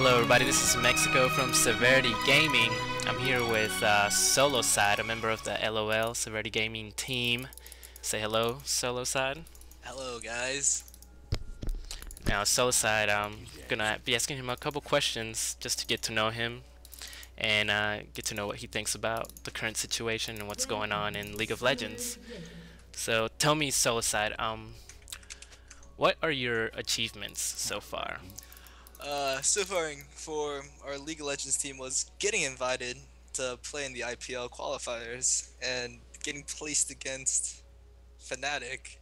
Hello everybody, this is Mexico from Severity Gaming. I'm here with Soloside, a member of the LOL Severity Gaming team. Say hello, Soloside. Hello, guys. Now, Soloside, I'm gonna be asking him a couple questions just to get to know him and get to know what he thinks about the current situation and what's going on in League of Legends. So tell me, Soloside, what are your achievements so far? So far for our League of Legends team was getting invited to play in the IPL qualifiers and getting placed against Fnatic,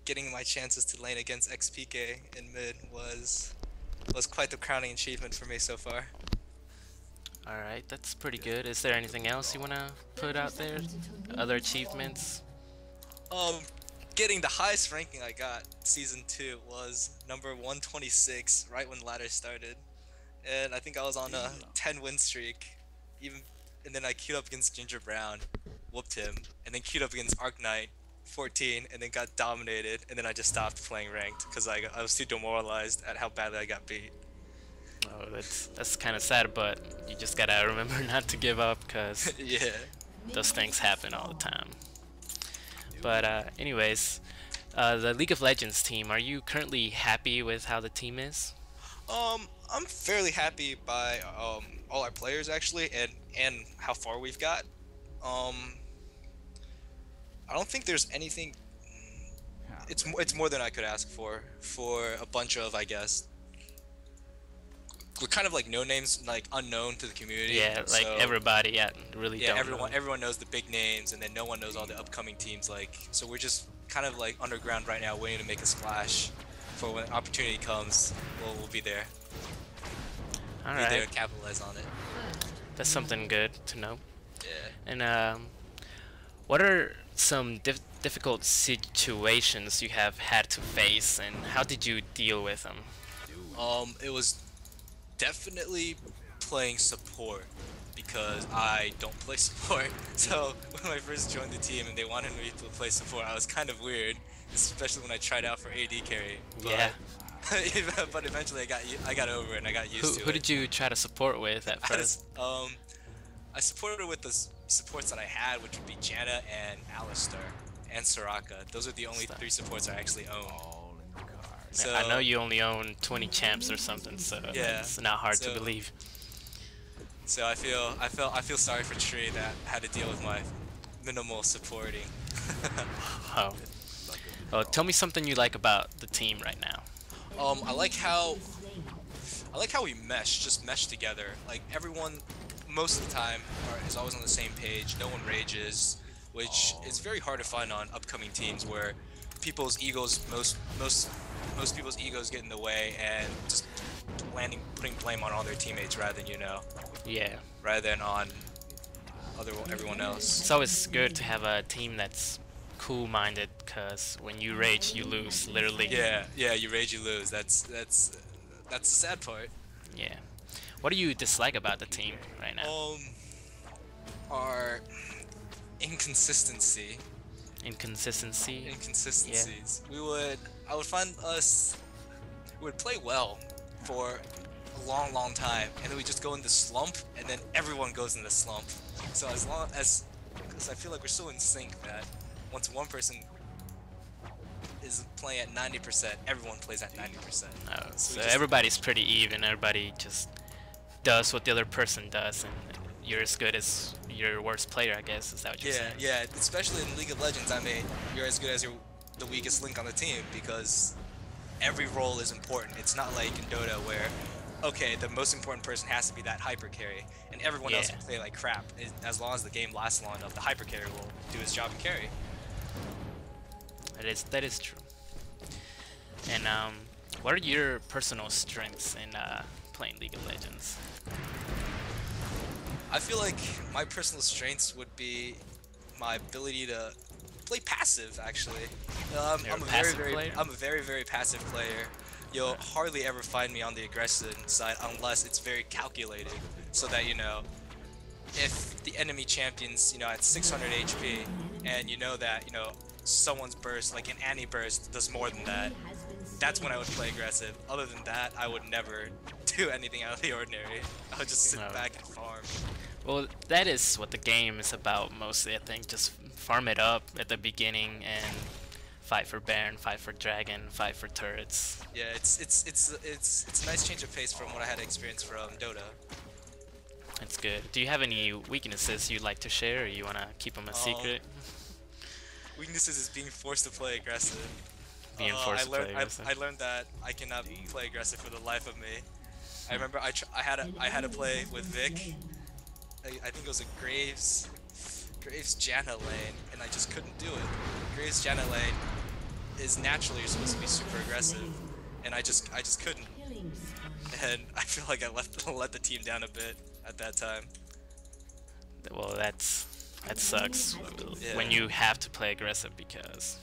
getting my chances to lane against XPK in mid was quite the crowning achievement for me so far. Alright, that's pretty good. Is there anything else you wanna put out there? Other achievements? Getting the highest ranking I got season 2 was number 126 right when ladder started, and I think I was on a 10 win streak, and then I queued up against Ginger Brown, whooped him, and then queued up against Arc Knight 14, and then got dominated, and then I just stopped playing ranked because I was too demoralized at how badly I got beat. Oh, that's kind of sad, but you just gotta remember not to give up because Yeah. those things happen all the time. But anyways, the League of Legends team, are you currently happy with how the team is? I'm fairly happy by all our players actually, and how far we've got. I don't think there's anything. It's more than I could ask for a bunch of, I guess. We're kind of like no names, like unknown to the community. Yeah, like so, everybody, yeah, really yeah, don't know. everyone knows the big names, and then no one knows all the upcoming teams. Like, so we're just kind of like underground right now, waiting to make a splash for when opportunity comes. We'll be there. All Be there right, to capitalize on it. that's something good to know. Yeah. And what are some difficult situations you have had to face, and how did you deal with them? It was definitely playing support because I don't play support. So when I first joined the team and they wanted me to play support, I was kind of weird, especially when I tried out for AD carry. But, Yeah. but eventually I got over it and I got used to it. Who did you try to support with at first? I supported with the supports that I had, which would be Janna and Alistar and Soraka. Those are the only 3 supports I actually own. So, I know you only own 20 champs or something, so yeah, it's not hard to believe. So I feel sorry for Tree that had to deal with my minimal supporting. Oh. Oh, tell me something you like about the team right now. I like how we mesh together. Like everyone, most of the time, is always on the same page. No one rages, which is very hard to find on upcoming teams where people's egos, most people's egos get in the way and just putting blame on all their teammates rather than Yeah. rather than on everyone else. It's always good to have a team that's cool-minded, because when you rage, you lose, literally. Yeah, you rage, you lose. That's the sad part. Yeah. What do you dislike about the team right now? Our inconsistency. Inconsistencies? Yeah. I would find us, we would play well for a long time, and then we just go in the slump, and then everyone goes in the slump. So because I feel like we're so in sync that once one person is playing at 90%, everyone plays at 90%. Oh, so everybody's pretty even, everybody just does what the other person does, and you're as good as your worst player, I guess. Is that what you're saying? Yeah, especially in League of Legends, I mean, you're as good as the weakest link on the team because every role is important. It's not like in Dota where, okay, the most important person has to be that hyper carry, and everyone else can play like crap. As long as the game lasts long enough, the hyper carry will do his job and carry. That is true. And what are your personal strengths in playing League of Legends? I feel like my personal strengths would be my ability to play passive. Actually, I'm a very passive player. You'll hardly ever find me on the aggressive side unless it's very calculated, so that if the enemy champion's at 600 HP and you know that someone's burst, like an anti burst, does more than that, that's when I would play aggressive. Other than that, I would never do anything out of the ordinary. I would just sit No. back and farm. Well, that is what the game is about mostly, I think. Just farm it up at the beginning and fight for Baron, fight for Dragon, fight for turrets. Yeah, it's a nice change of pace from what I had experience from Dota. It's good. Do you have any weaknesses you'd like to share, or you want to keep them a secret? Weaknesses is being forced to play aggressive. Being forced to play aggressive. I learned that I cannot play aggressive for the life of me. I remember I had to play with Vic. I think it was a Graves Janna lane, and I just couldn't do it. Graves Janna lane is naturally you're supposed to be super aggressive, and I just couldn't. And I feel like I let the team down a bit at that time. Well, that sucks when Yeah. you have to play aggressive, because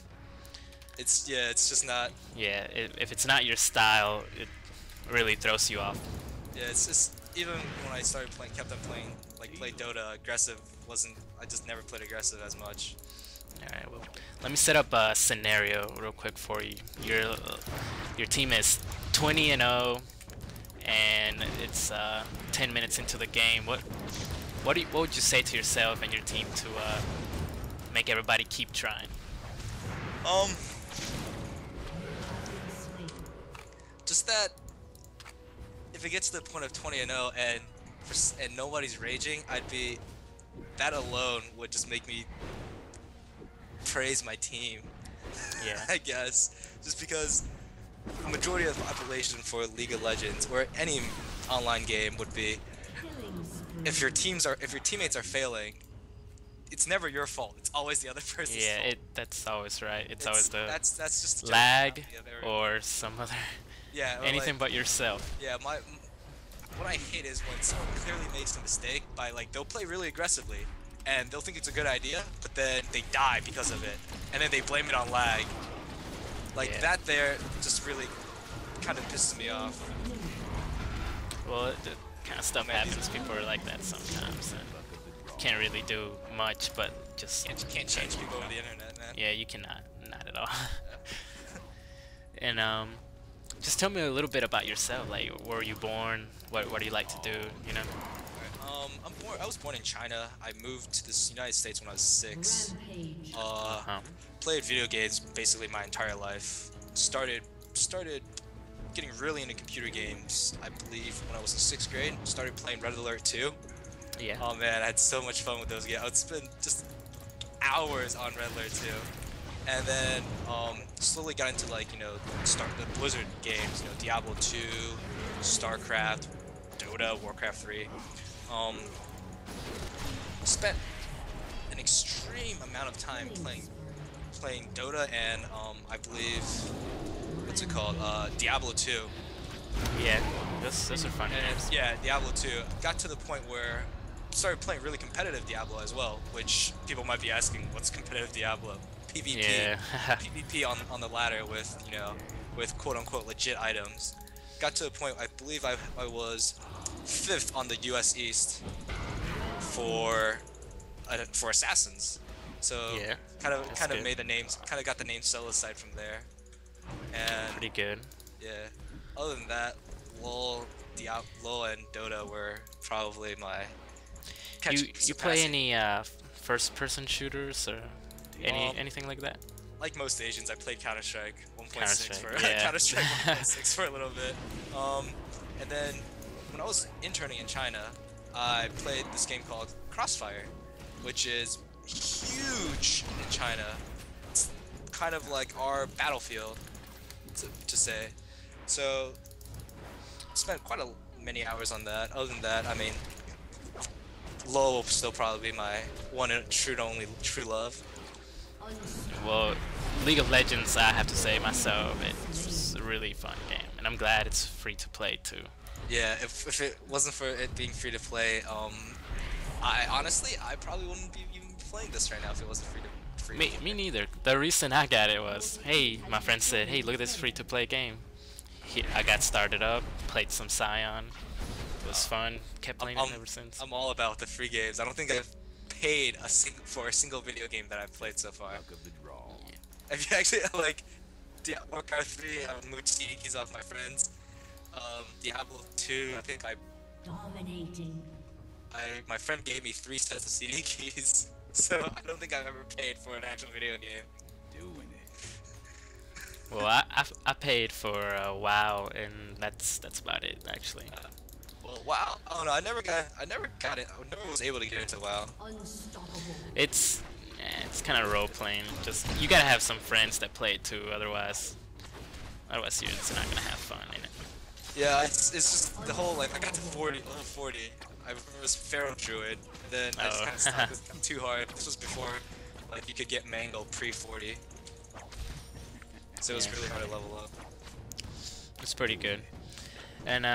It's just not. yeah, if it's not your style, it really throws you off. Yeah, it's just even when I started kept on playing, like played Dota, aggressive wasn't. I just never played aggressive as much. Alright, well, let me set up a scenario real quick for you. Your team is 20-0, and it's 10 minutes into the game. What would you say to yourself and your team to make everybody keep trying? Just that if it gets to the point of 20-0 and nobody's raging, that alone would just make me praise my team. Yeah. I guess just because the majority of the population for League of Legends or any online game would be if your teammates are failing, it's never your fault. It's always the other person's fault. Yeah, that's always right. It's always the that's just lag or some other anything like, but yourself. Yeah, what I hate is when someone clearly makes a mistake by they'll play really aggressively and they'll think it's a good idea, but then they die because of it, and then they blame it on lag. That there just really kind of pisses me off. Well, the kind of stuff happens. People are like that sometimes. And can't really do much, but just You can't change people over the internet, man. yeah, you cannot, not at all. And just tell me a little bit about yourself. Like, where were you born? What do you like to do? You know. I was born in China. I moved to the United States when I was 6. Played video games basically my entire life. Started getting really into computer games, I believe, when I was in 6th grade. Started playing Red Alert 2. Yeah. Oh man, I had so much fun with those games. I would spend just hours on Red Alert 2. And then slowly got into start the Blizzard games, Diablo 2, StarCraft, Dota, Warcraft 3. Spent an extreme amount of time playing Dota and I believe what's it called? Diablo 2. Yeah, those are fun games. Yeah, Diablo 2. Got to the point where started playing really competitive Diablo as well, which people might be asking, what's competitive Diablo? PvP. Yeah. PvP on the ladder with quote unquote legit items. Got to a point I believe I was 5th on the US East for assassins. So Yeah, kind that's of good. made the names, kind of got the name Soloside from there. And Pretty good. yeah, other than that, LoL and Dota were probably my You play any first-person shooters or anything like that? Like most Asians, I played Counter-Strike 1.6 Counter-Strike, for yeah. Counter-Strike 1.6 for a little bit. And then when I was interning in China, I played this game called Crossfire, which is huge in China. It's kind of like our Battlefield, to say. So spent quite many hours on that. Other than that, I mean, LoL will still probably be my one and only true love. Well, League of Legends, I have to say myself, it's a really fun game, and I'm glad it's free to play too. Yeah, if it wasn't for it being free to play, I probably wouldn't be even playing this right now if it wasn't free. Me neither. The reason I got it was, hey, my friend said, hey, look at this free to play game. I got started up, played some Scion. It was fun. Kept playing it ever since. I'm all about the free games. I don't think I've paid for a single video game that I've played so far. Yeah. If you actually like Warcraft 3, Mochi keys off my friends. Diablo 2, I think Dominating. my friend gave me 3 sets of CD keys, so I don't think I've ever paid for an actual video game. Doing it. Well, I paid for WoW, and that's about it actually. Well, WoW. I don't know. I never got it. I never was able to get into WoW. Unstoppable. It's kind of role playing. Just you gotta have some friends that play it too. Otherwise you're just not gonna have fun in it. Yeah, it's just the whole like I got to level 40. I was Pharaoh Druid, and then I just Oh. kind of stopped. It got too hard. This was before like you could get Mango pre-40, so it was Yeah. really hard to level up. It's pretty good. And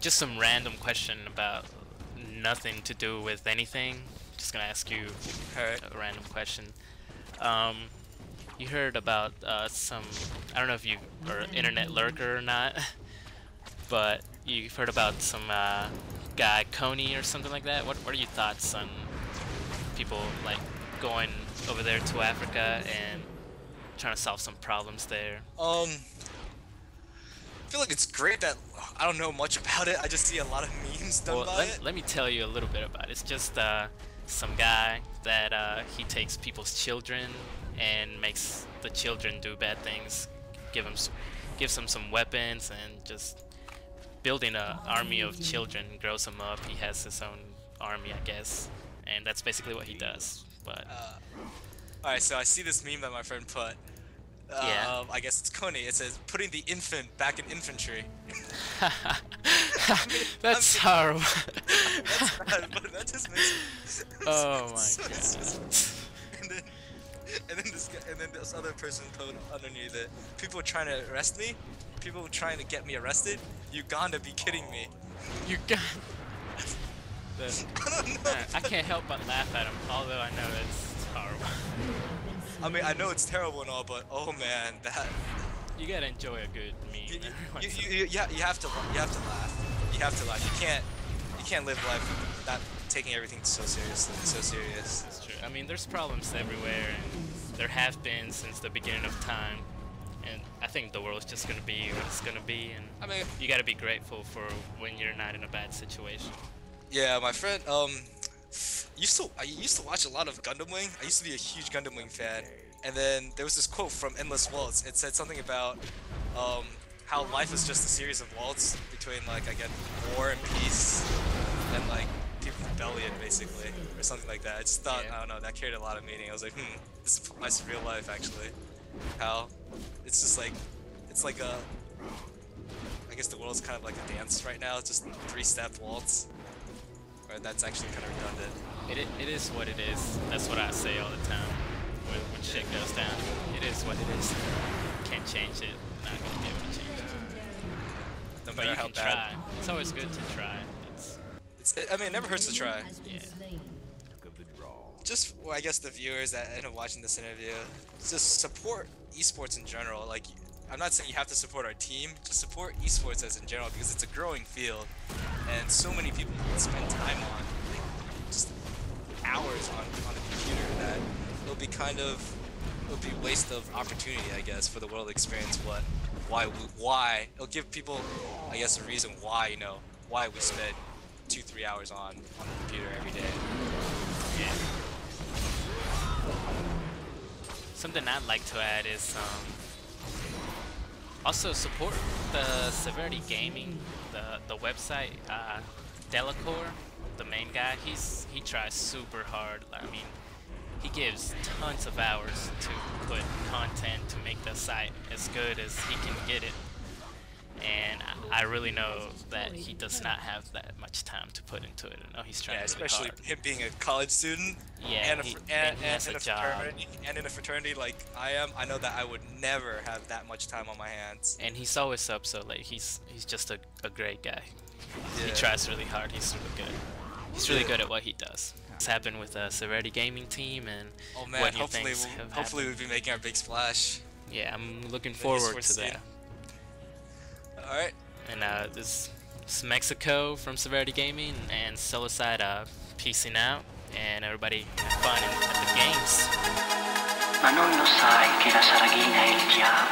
just some random question about nothing to do with anything. Just gonna ask you Alright. a random question. You heard about some, I don't know if you are an internet lurker or not, but you've heard about some guy, Coney or something like that. What are your thoughts on people like going over there to Africa and trying to solve some problems there? I feel like it's great that I don't know much about it. I just see a lot of memes done Well, by it. let me tell you a little bit about it. It's just some guy that he takes people's children and makes the children do bad things, gives them some weapons, and just building an army of children, grows them up. He has his own army, I guess, and that's basically what he does. But Alright, so I see this meme that my friend put. Yeah. I guess it's Coney. It says, putting the infant back in infantry. that's horrible. That's bad, but that just makes Oh my so god. and then this other person put underneath it. People trying to arrest me. People trying to get me arrested. Uganda be kidding me. You got. I don't know. I can't help but laugh at him, although I know it's horrible. I mean, I know it's terrible and all, but oh man, that You gotta enjoy a good meme. you, every you, once in a you, you, you have to laugh. You have to laugh. You can't live life not taking everything so serious. That's true. I mean, there's problems everywhere, and there have been since the beginning of time. And I think the world's just gonna be what it's gonna be, and I mean, you gotta be grateful for when you're not in a bad situation. yeah, my friend I used to watch a lot of Gundam Wing. I used to be a huge Gundam Wing fan, and then there was this quote from Endless Waltz. It said something about how life is just a series of waltz between like I get war and peace and like rebellion basically, or something like that. I just thought, Yeah. I don't know, that carried a lot of meaning. I was like, this applies to real life actually. How it's just like it's like a I guess the world's kind of like a dance right now. It's just 3-step waltz. Or that's actually kind of redundant. It is what it is. That's what I say all the time when shit goes down. It is what it is. Can't change it. Not gonna be able to change it. No But matter you how can bad. try. It's always good to try. I mean, it never hurts to try. Has been Yeah. slain. Look of the draw. Just, well, I guess the viewers that end up watching this interview, just support esports in general. Like, I'm not saying you have to support our team, just support esports as in general because it's a growing field, and so many people spend time on, like, just hours on a computer that it'll be waste of opportunity, I guess, for the world to experience why it'll give people, I guess, a reason why, why we spend 2-3 hours on the computer every day. Yeah. Something I'd like to add is also support the Severity Gaming, the website. Delacour, the main guy, he tries super hard. I mean, he gives tons of hours to put content to make the site as good as he can get it. And I really know that he does not have that much time to put into it. I know he's trying Yeah, really especially hard. him being a college student Yeah, and, he has a job. in a fraternity like I am. I know that I would never have that much time on my hands. And he's always up so late. He's just a great guy. He Yeah. tries really hard. He's really good. He's really good at what he does. It's happened with the Severity Gaming team, and Oh man, what new hopefully things have hopefully happened. we'll be making our big splash. Yeah, I'm looking the forward esports to scene. that. All right. And this is Mexico from Severity Gaming and Soloside peacing out, and everybody have fun at the games. Ma non lo sai che la saraghina è il diavolo.